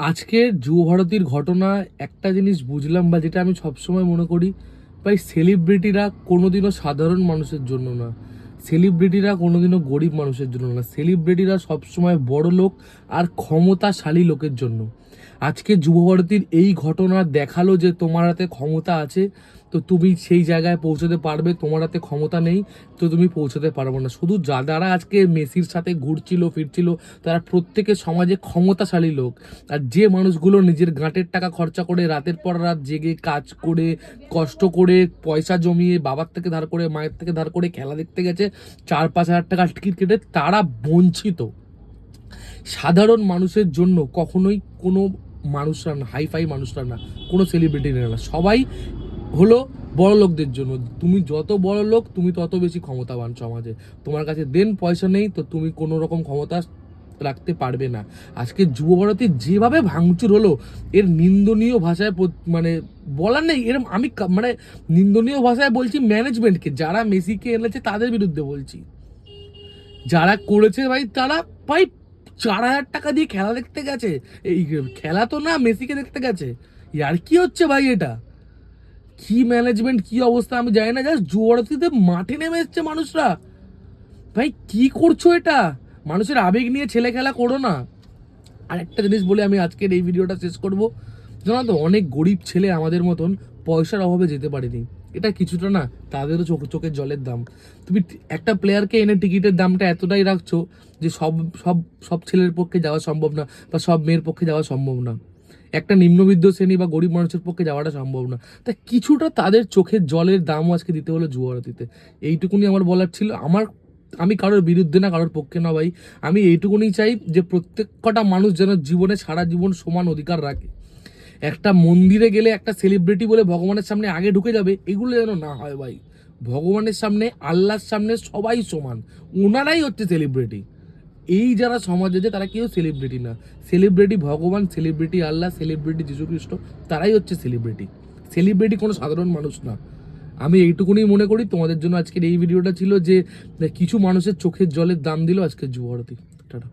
আজকের যুবভারতীর ঘটনা একটা জিনিস বুঝলাম, বা যেটা আমি সবসময় মনে করি, ভাই সেলিব্রিটিরা কোনোদিনও সাধারণ মানুষের জন্য না, সেলিব্রিটিরা কোনোদিনও গরিব মানুষের জন্য না, সেলিব্রিটিরা সবসময় বড় লোক আর ক্ষমতাশালী লোকের জন্য। আজকে যুবভারতীর এই ঘটনা দেখালো যে তোমার হাতে ক্ষমতা আছে, তো তুমি সেই জায়গায় পৌঁছতে পারবে, তোমার হাতে ক্ষমতা নেই তো তুমি পৌঁছতে পারবে না। শুধু যারা আজকে মেসির সাথে ঘুরছিল ফিরছিল তারা প্রত্যেকে সমাজে ক্ষমতাশালী লোক। আর যে মানুষগুলো নিজের গাঁটের টাকা খরচা করে রাতের পর রাত জেগে কাজ করে কষ্ট করে পয়সা জমিয়ে বাবার থেকে ধার করে মায়ের থেকে ধার করে খেলা দেখতে গেছে 4-5 হাজার টাকা টিকিট কেটে, তারা বঞ্চিত। সাধারণ মানুষের জন্য কখনোই কোনো মানুষরা না, হাইফাই মানুষরা না, কোনো সেলিব্রিটি না, সবাই হলো বড় লোকদের জন্য। তুমি যত বড় লোক তুমি তত বেশি ক্ষমতাবান সমাজে। তোমার কাছে পয়সা নেই তো তুমি কোনো রকম ক্ষমতা রাখতে পারবে না। আজকে যুবভারতী যেভাবে ভাঙচুর হলো, এর নিন্দনীয় ভাষায় মানে বলার নেই। এরম আমি মানে নিন্দনীয় ভাষায় বলছি ম্যানেজমেন্টকে, যারা মেসিকে এনেছে তাদের বিরুদ্ধে বলছি। যারা করেছে ভাই, তারা ভাই 4,000 টাকা দিয়ে খেলা দেখতে গেছে, এই খেলা তো না, মেসিকে দেখতে গেছে। আর কি হচ্ছে ভাই, এটা কি ম্যানেজমেন্ট, কি অবস্থা আমি জানি না। জাস্ট যুবভারতীতে মাঠে নেমে এসছে মানুষরা। ভাই কি করছো এটা? মানুষের আবেগ নিয়ে ছেলে খেলা করো না। আর একটা জিনিস বলে আমি আজকের এই ভিডিওটা শেষ করব। জানো তো, অনেক গরিব ছেলে আমাদের মতন পয়সার অভাবে যেতে পারেনি, এটা কিছুটা না তাদেরও চোখের জলের দাম। তুমি একটা প্লেয়ারকে এনে টিকিটের দামটা এতটাই রাখছো যে সব সব সব ছেলের পক্ষে যাওয়া সম্ভব না, বা সব মেয়ের পক্ষে যাওয়া সম্ভব না, একটা নিম্নবিত্ত শ্রেণী বা গরিব মানুষের পক্ষে যাওয়াটা সম্ভব না। তা কিছুটা তাদের চোখের জলের দামও আজকে দিতে হলো যুবভারতীতে। এইটুকুনি আমার বলার ছিল। আমি কারোর বিরুদ্ধে না, কারোর পক্ষে না ভাই। আমি এইটুকুনি চাই যে প্রত্যেকটা মানুষ যেন জীবনে সারা জীবন সমান অধিকার রাখে। একটা মন্দিরে গেলে একটা সেলিব্রিটি বলে ভগবানের সামনে আগে ঢুকে যাবে, এগুলো যেন না হয় ভাই। ভগবানের সামনে, আল্লাহর সামনে সবাই সমান, ওনারাই হচ্ছে সেলিব্রিটি। এই যারা সমাজে যে তারা কেউ সেলিব্রিটি না। সেলিব্রিটি ভগবান, সেলিব্রিটি আল্লাহ, সেলিব্রিটি যীশু খ্রিস্ট, তারাই হচ্ছে সেলিব্রিটি। সেলিব্রিটি কোনো সাধারণ মানুষ না। আমি এইটুকুনি মনে করি। তোমাদের জন্য আজকের এই ভিডিওটা ছিল যে কিছু মানুষের চোখের জলের দাম দিল আজকের যুবভারতী। টাটা।